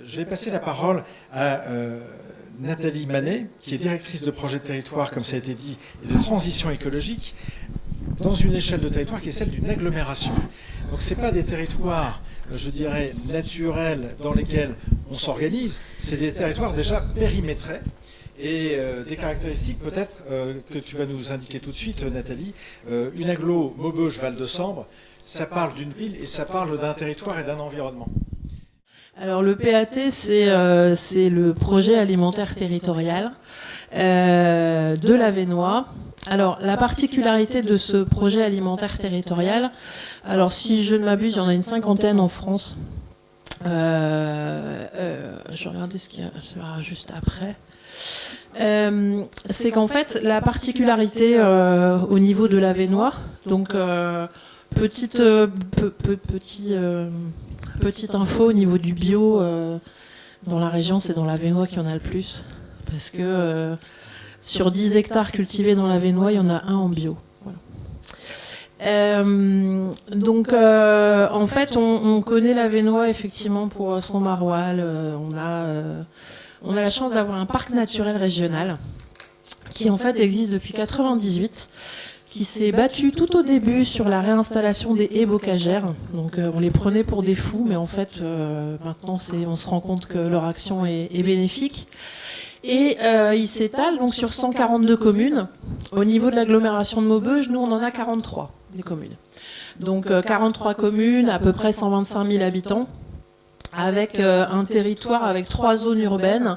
je vais passer la parole à Nathalie Manet, qui est directrice de projet de territoire, comme ça a été dit, et de transition écologique, dans une échelle de territoire qui est celle d'une agglomération. Donc ce n'est pas des territoires, je dirais, naturels dans lesquels on s'organise, c'est des territoires déjà périmétrés. Et des caractéristiques peut-être que tu vas nous indiquer tout de suite, Nathalie. Une agglo Maubeuge-Val de Sambre, ça parle d'une ville et ça parle d'un territoire et d'un environnement. Alors le PAT, c'est le projet alimentaire territorial de l'Avesnois. Alors la particularité de ce projet alimentaire territorial, alors si je ne m'abuse, il y en a une 50aine en France. Je regardais ce qu'il y a juste après. C'est qu'en fait la particularité au niveau de l'Avesnois, donc petite info au niveau du bio, dans la région c'est dans l'Avesnois qu'il y en a le plus, parce que sur 10 hectares cultivés dans l'Avesnois, il y en a un en bio. Voilà. Donc en fait on connaît l'Avesnois effectivement pour son maroilles, on a la chance d'avoir un parc naturel régional qui en fait existe depuis 1998, qui s'est battu tout au début sur la réinstallation des haies bocagères. Donc on les prenait pour des fous, mais en fait maintenant on se rend compte que leur action est bénéfique. Et il s'étale donc sur 142 communes. Au niveau de l'agglomération de Maubeuge, nous on en a 43 des communes. Donc 43 communes, à peu près 125 000 habitants, avec un territoire avec 3 zones urbaines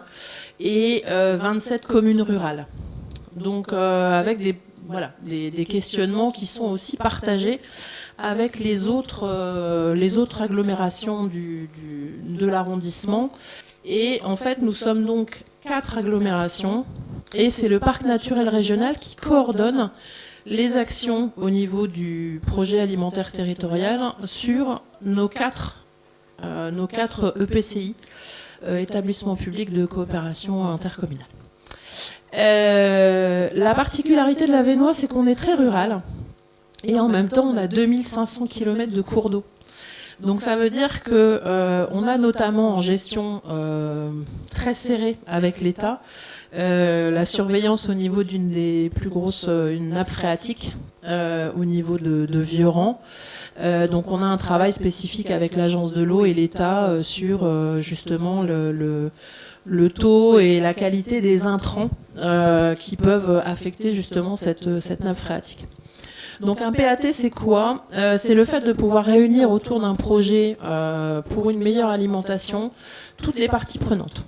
et 27 communes rurales. Donc avec des questionnements qui sont aussi partagés avec les autres agglomérations de l'arrondissement. Et en fait, nous sommes donc 4 agglomérations et c'est le parc naturel régional qui coordonne les actions au niveau du projet alimentaire territorial sur nos 4 EPCI, établissements publics de coopération intercommunale. La particularité de l'Avesnois, c'est qu'on est très rural et en même temps on a 2500 km de cours d'eau. Donc ça veut dire qu'on a notamment en gestion très serrée avec l'État la surveillance au niveau d'une des plus grosses, une nappe phréatique au niveau de Vieuxrans. Donc on a un travail spécifique avec l'agence de l'eau et l'État sur justement le taux et la qualité des intrants qui peuvent affecter justement cette nappe phréatique. Donc un PAT, c'est quoi ? C'est le fait de pouvoir réunir autour d'un projet pour une meilleure alimentation toutes les parties prenantes.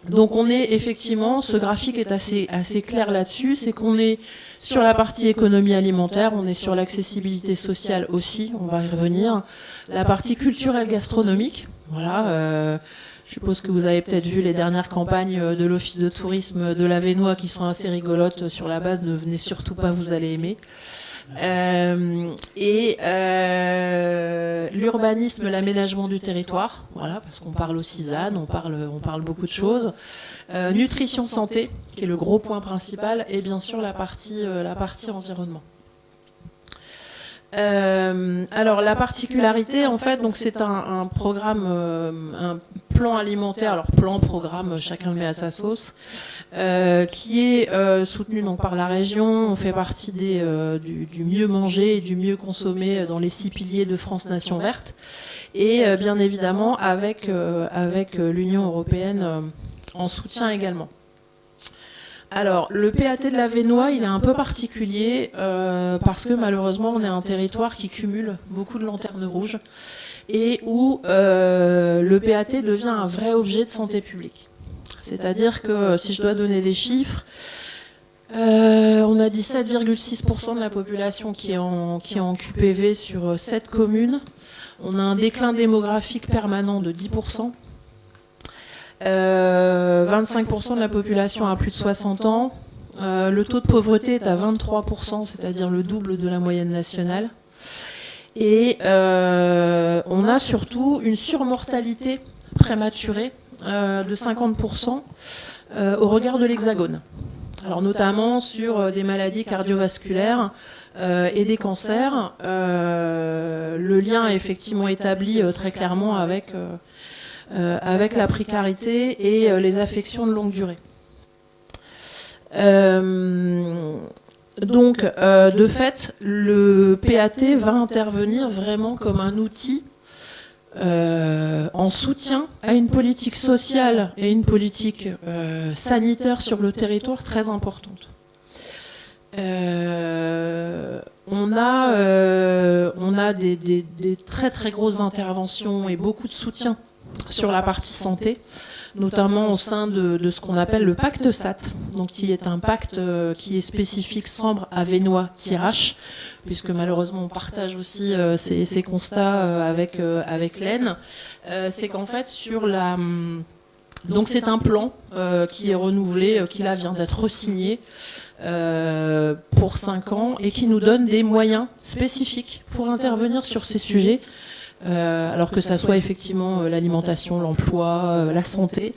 Donc on est effectivement, ce graphique est assez clair là-dessus, c'est qu'on est sur la partie économie alimentaire, on est sur l'accessibilité sociale aussi, on va y revenir, la partie culturelle gastronomique, voilà. Je suppose que vous avez peut-être vu les dernières campagnes de l'Office de tourisme de l'Avesnois qui sont assez rigolotes sur la base, ne venez surtout pas, vous allez aimer. L'urbanisme, l'aménagement du territoire, voilà, parce qu'on parle aussi ZAN, on parle beaucoup de choses. Nutrition santé, qui est le gros point principal, et bien sûr la partie environnement. Alors la particularité en fait, donc c'est un programme, un plan alimentaire, alors programme, chacun le met à sa sauce, qui est soutenu donc par la région. On fait partie du mieux manger et du mieux consommer dans les 6 piliers de France Nation Verte, et bien évidemment avec l'Union européenne en soutien également. Alors, le PAT de l'Avesnois, il est un peu particulier parce que malheureusement, on est un territoire qui cumule beaucoup de lanternes rouges et où le PAT devient un vrai objet de santé publique. C'est-à-dire que, si je dois donner des chiffres, on a 17,6% de la population qui est en QPV sur 7 communes. On a un déclin démographique permanent de 10%. 25% de la population a plus de 60 ans. Le taux de pauvreté est à 23%, c'est-à-dire le double de la moyenne nationale. Et on a surtout une surmortalité prématurée de 50% au regard de l'Hexagone. Alors notamment sur des maladies cardiovasculaires et des cancers. Le lien est effectivement établi très clairement avec avec la précarité et les affections de longue durée. Donc, de fait, le PAT va intervenir vraiment comme un outil en soutien à une politique sociale et une politique sanitaire sur le territoire très importante. On a des très très grosses interventions et beaucoup de soutien sur la partie santé, notamment au sein de ce qu'on appelle le pacte SAT, donc qui est un pacte qui est spécifique Sambre, Avesnois, Thiérache, puisque malheureusement on partage aussi ces constats avec l'Aisne. C'est qu'en fait donc c'est un plan qui est renouvelé, qui là vient d'être re-signé pour 5 ans et qui nous donne des moyens spécifiques pour intervenir sur ces sujets. Alors que ça soit effectivement l'alimentation, l'emploi, la santé,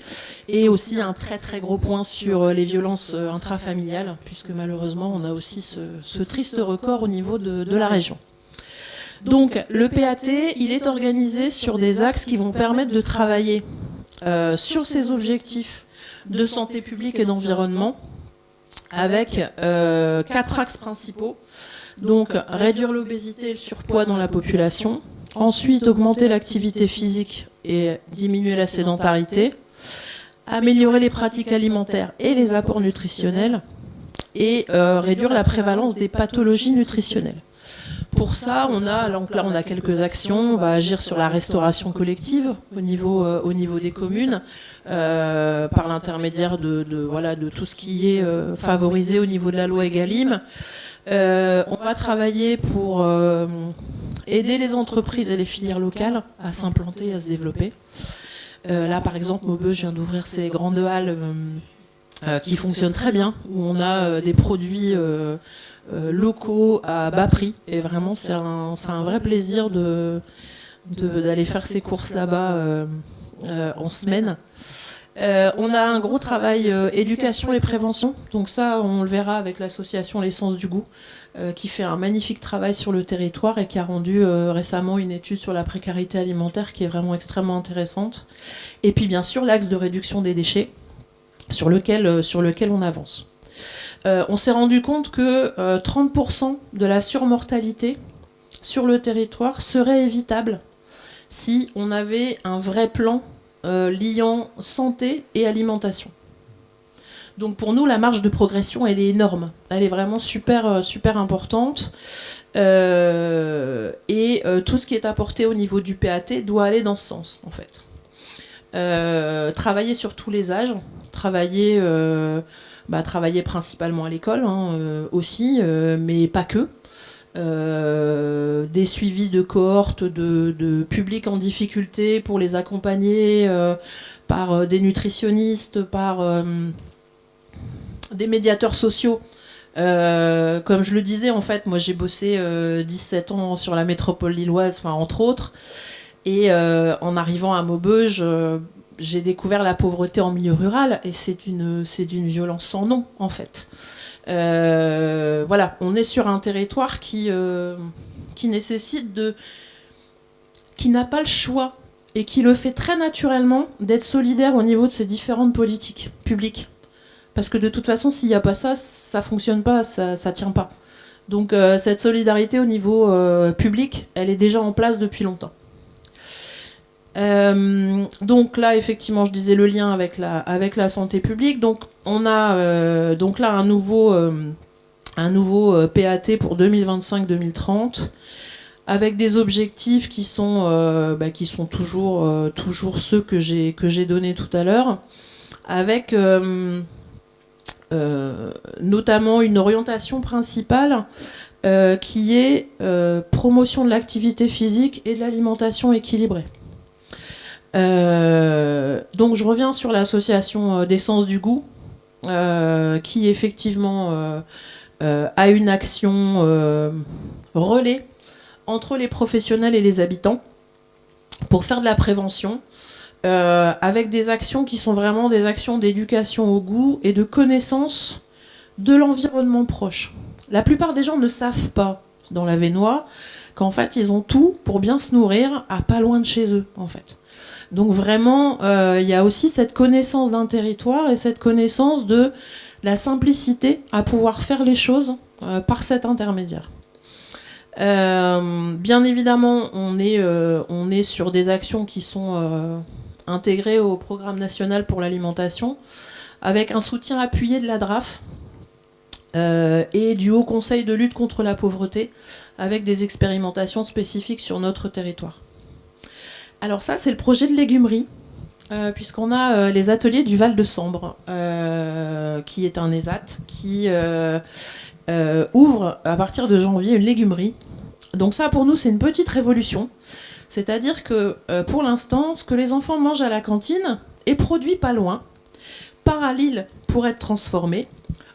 et aussi un très très gros point sur les violences intrafamiliales, puisque malheureusement on a aussi ce triste record au niveau de la région. Donc le PAT, il est organisé sur des axes qui vont permettre de travailler sur ces objectifs de santé publique et d'environnement, avec 4 axes principaux. Donc réduire l'obésité et le surpoids dans la population. Ensuite, augmenter l'activité physique et diminuer la sédentarité, améliorer les pratiques alimentaires et les apports nutritionnels, et réduire la prévalence des pathologies nutritionnelles. Pour ça, on a quelques actions. On va agir sur la restauration collective au niveau des communes, par l'intermédiaire de tout ce qui est favorisé au niveau de la loi Egalim. On va travailler pour aider les entreprises et les filières locales à s'implanter et à se développer. Là, par exemple, Maubeuge vient d'ouvrir ses grandes halles qui fonctionnent très bien, où on a des produits locaux à bas prix. Et vraiment, c'est un vrai plaisir d'aller faire ses courses là-bas en semaine. On a un gros travail éducation et prévention. Donc ça, on le verra avec l'association L'Essence du Goût, qui fait un magnifique travail sur le territoire et qui a rendu récemment une étude sur la précarité alimentaire qui est vraiment extrêmement intéressante. Et puis bien sûr, l'axe de réduction des déchets sur lequel on avance. On s'est rendu compte que 30% de la surmortalité sur le territoire serait évitable si on avait un vrai plan liant santé et alimentation. Donc pour nous, la marge de progression, elle est énorme. Elle est vraiment super, super importante. Et tout ce qui est apporté au niveau du PAT doit aller dans ce sens, en fait. Travailler sur tous les âges, travailler principalement à l'école aussi, mais pas que. Des suivis de cohortes de publics en difficulté pour les accompagner par des nutritionnistes, par des médiateurs sociaux. Comme je le disais, en fait, moi j'ai bossé 17 ans sur la métropole lilloise, entre autres, et en arrivant à Maubeuge, j'ai découvert la pauvreté en milieu rural, et c'est d'une violence sans nom, en fait. On est sur un territoire qui nécessite qui n'a pas le choix et qui le fait très naturellement d'être solidaire au niveau de ses différentes politiques publiques. Parce que de toute façon, s'il n'y a pas ça, ça fonctionne pas, ça tient pas. Donc cette solidarité au niveau public, elle est déjà en place depuis longtemps. Donc là, effectivement, je disais le lien avec la santé publique. Donc on a donc là un nouveau PAT pour 2025-2030 avec des objectifs qui sont toujours ceux que j'ai donnés tout à l'heure, avec notamment une orientation principale qui est promotion de l'activité physique et de l'alimentation équilibrée. Donc je reviens sur l'association d'Essence du Goût qui effectivement a une action relais entre les professionnels et les habitants pour faire de la prévention avec des actions qui sont vraiment des actions d'éducation au goût et de connaissance de l'environnement proche. La plupart des gens ne savent pas dans l'Avesnois qu'en fait ils ont tout pour bien se nourrir à pas loin de chez eux en fait. Donc vraiment, il y a aussi cette connaissance d'un territoire et cette connaissance de la simplicité à pouvoir faire les choses par cet intermédiaire. Bien évidemment, on est sur des actions qui sont intégrées au programme national pour l'alimentation, avec un soutien appuyé de la DRAF et du Haut Conseil de lutte contre la pauvreté, avec des expérimentations spécifiques sur notre territoire. Alors ça, c'est le projet de légumerie, puisqu'on a les ateliers du Val de Sambre, qui est un ESAT, qui ouvre à partir de janvier une légumerie. Donc ça, pour nous, c'est une petite révolution. C'est-à-dire que, pour l'instant, ce que les enfants mangent à la cantine est produit pas loin, part à Lille pour être transformé,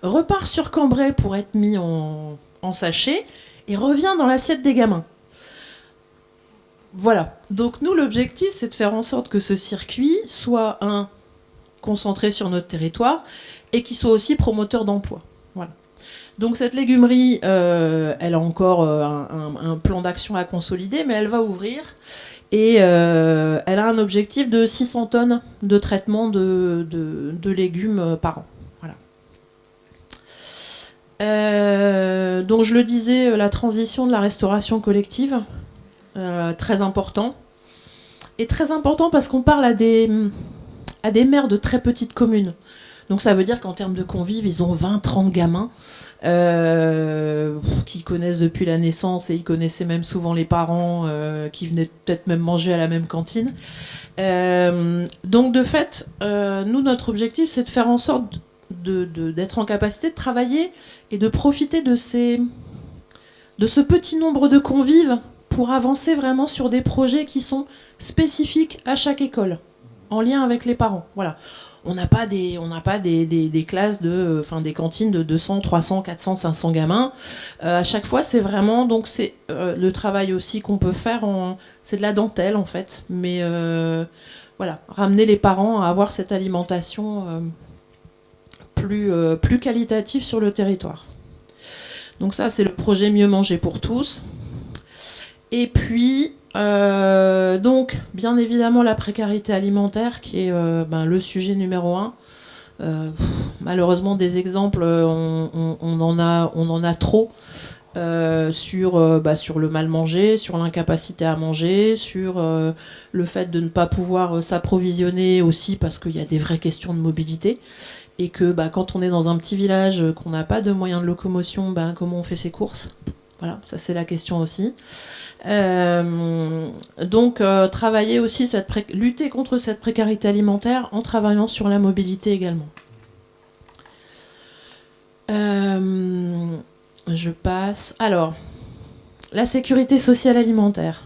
repart sur Cambrai pour être mis en sachet, et revient dans l'assiette des gamins. Voilà. Donc nous, l'objectif, c'est de faire en sorte que ce circuit soit concentré sur notre territoire, et qu'il soit aussi promoteur d'emploi. Voilà. Donc cette légumerie, elle a encore un plan d'action à consolider, mais elle va ouvrir. Et elle a un objectif de 600 tonnes de traitement de légumes par an. Voilà. Donc je le disais, la transition de la restauration collective, très important. Et très important parce qu'on parle à des maires de très petites communes. Donc ça veut dire qu'en termes de convives, ils ont 20-30 gamins qui connaissent depuis la naissance, et ils connaissaient même souvent les parents qui venaient peut-être même manger à la même cantine. Donc de fait, nous, notre objectif, c'est de faire en sorte d'être en capacité de travailler et de profiter de ce petit nombre de convives pour avancer vraiment sur des projets qui sont spécifiques à chaque école, en lien avec les parents. Voilà. On n'a pas des classes des cantines de 200, 300, 400, 500 gamins. À chaque fois, c'est vraiment, donc c'est le travail aussi qu'on peut faire, c'est de la dentelle en fait. Mais voilà, ramener les parents à avoir cette alimentation plus qualitative sur le territoire. Donc ça, c'est le projet Mieux manger pour tous. Et puis, donc, bien évidemment, la précarité alimentaire, qui est le sujet numéro 1. Malheureusement, des exemples, on en a trop sur le mal manger, sur l'incapacité à manger, sur le fait de ne pas pouvoir s'approvisionner aussi, parce qu'il y a des vraies questions de mobilité. Et que quand on est dans un petit village, qu'on n'a pas de moyens de locomotion, comment on fait ses courses ? Voilà, ça c'est la question aussi. Donc travailler aussi lutter contre cette précarité alimentaire en travaillant sur la mobilité également. Je passe. Alors, la sécurité sociale alimentaire.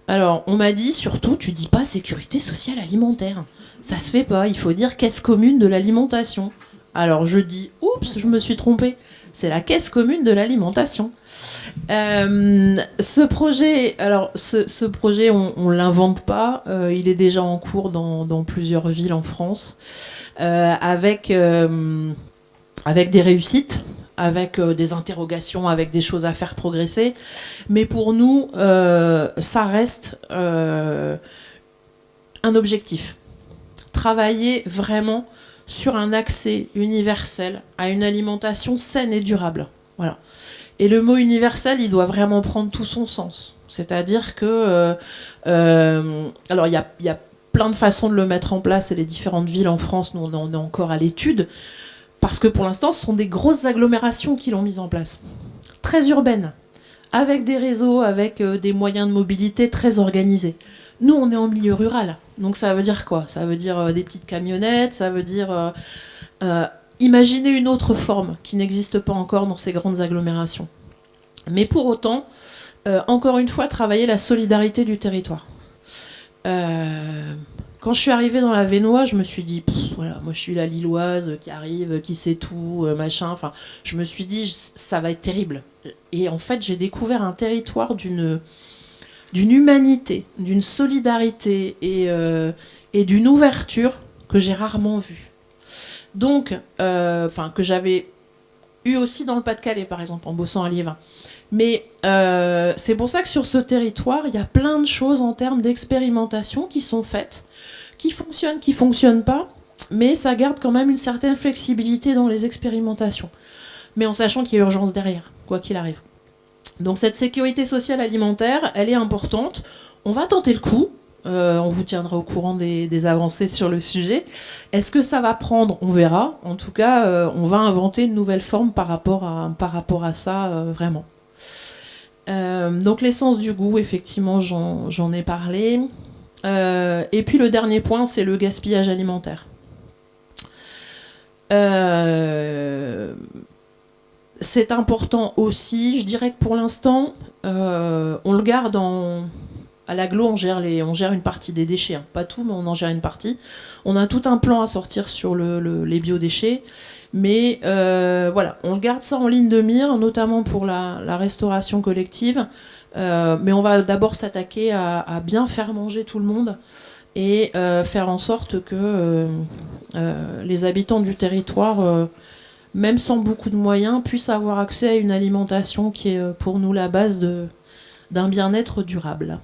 Alors, on m'a dit, surtout, tu dis pas sécurité sociale alimentaire. Ça se fait pas, il faut dire caisse commune de l'alimentation. Alors je dis, oups, je me suis trompée. C'est la caisse commune de l'alimentation. Ce projet, on l'invente pas. Il est déjà en cours dans plusieurs villes en France, avec des réussites, avec des interrogations, avec des choses à faire progresser. Mais pour nous, ça reste un objectif. Travailler vraiment sur un accès universel à une alimentation saine et durable. Voilà. Et le mot universel, il doit vraiment prendre tout son sens. C'est-à-dire que... alors, il y a plein de façons de le mettre en place, et les différentes villes en France, nous, on est encore à l'étude, parce que pour l'instant, ce sont des grosses agglomérations qui l'ont mise en place. Très urbaines, avec des réseaux, avec des moyens de mobilité très organisés. Nous, on est en milieu rural. Donc ça veut dire quoi ? Ça veut dire des petites camionnettes, ça veut dire imaginer une autre forme qui n'existe pas encore dans ces grandes agglomérations. Mais pour autant, encore une fois, travailler la solidarité du territoire. Quand je suis arrivée dans la Vénois, je me suis dit, voilà, moi je suis la Lilloise qui arrive, qui sait tout, machin. Enfin, je me suis dit, ça va être terrible. Et en fait, j'ai découvert un territoire d'une humanité, d'une solidarité et d'une ouverture que j'ai rarement vue. Donc, que j'avais eu aussi dans le Pas-de-Calais, par exemple, en bossant à Liévin. Mais c'est pour ça que sur ce territoire, il y a plein de choses en termes d'expérimentation qui sont faites, qui fonctionnent pas, mais ça garde quand même une certaine flexibilité dans les expérimentations. Mais en sachant qu'il y a urgence derrière, quoi qu'il arrive. Donc cette sécurité sociale alimentaire, elle est importante. On va tenter le coup. On vous tiendra au courant des avancées sur le sujet. Est-ce que ça va prendre ? On verra. En tout cas, on va inventer une nouvelle forme par rapport à ça, vraiment. Donc l'essence du goût, effectivement, j'en ai parlé. Et puis le dernier point, c'est le gaspillage alimentaire. C'est important aussi. Je dirais que pour l'instant, on le garde à l'agglo, on gère une partie des déchets. Hein. Pas tout, mais on en gère une partie. On a tout un plan à sortir sur les biodéchets. Mais voilà, on garde ça en ligne de mire, notamment pour la restauration collective. Mais on va d'abord s'attaquer à bien faire manger tout le monde et faire en sorte que les habitants du territoire, même sans beaucoup de moyens, puissent avoir accès à une alimentation qui est pour nous la base d'un bien-être durable.